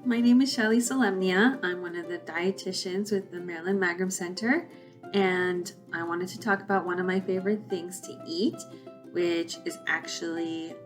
My name is Shely Salemnia. I'm one of the dietitians with the Maryland Magrum Center, and I wanted to talk about one of my favorite things to eat, which is actually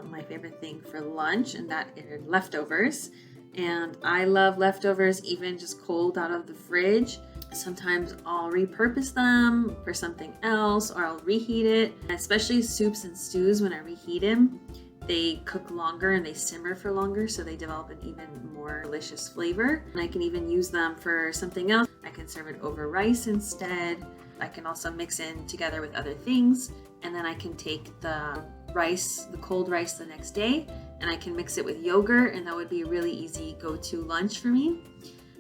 my favorite thing for lunch, and that are leftovers. And I love leftovers even just cold out of the fridge. Sometimes I'll repurpose them for something else, or I'll reheat it. Especially soups and stews, when I reheat them, they cook longer and they simmer for longer, so they develop an even more delicious flavor. And I can even use them for something else. I can serve it over rice instead. I can also mix in together with other things, and then I can take the cold rice the next day, and I can mix it with yogurt, and that would be a really easy go-to lunch for me.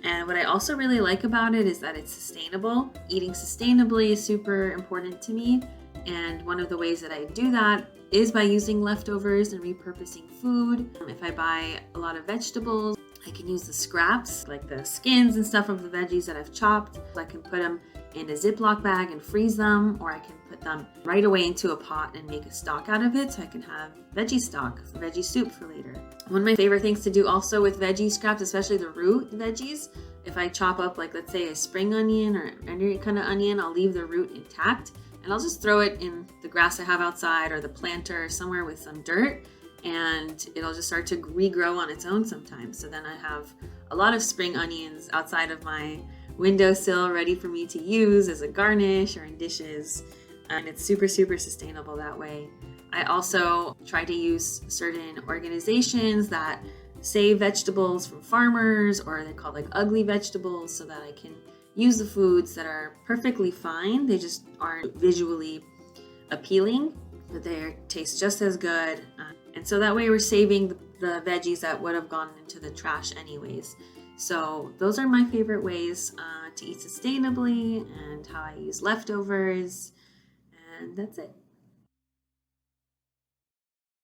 And what I also really like about it is that it's sustainable. Eating sustainably is super important to me, and one of the ways that I do that is by using leftovers and repurposing food. If I buy a lot of vegetables, I can use the scraps, like the skins and stuff of the veggies that I've chopped. I can put them in a Ziploc bag and freeze them, or I can put them right away into a pot and make a stock out of it, so I can have veggie stock, veggie soup for later. One of my favorite things to do also with veggie scraps, especially the root veggies, if I chop up, like, let's say a spring onion or any kind of onion, I'll leave the root intact, and I'll just throw it in the grass I have outside or the planter or somewhere with some dirt, and it'll just start to regrow on its own sometimes. So then I have a lot of spring onions outside of my windowsill ready for me to use as a garnish or in dishes, and it's super sustainable that way. I also try to use certain organizations that save vegetables from farmers, or they're called like ugly vegetables, so that I can use the foods that are perfectly fine. They just aren't visually appealing, but they taste just as good. And so that way we're saving the veggies that would have gone into the trash anyways. So those are my favorite ways to eat sustainably, and how I use leftovers. And that's it.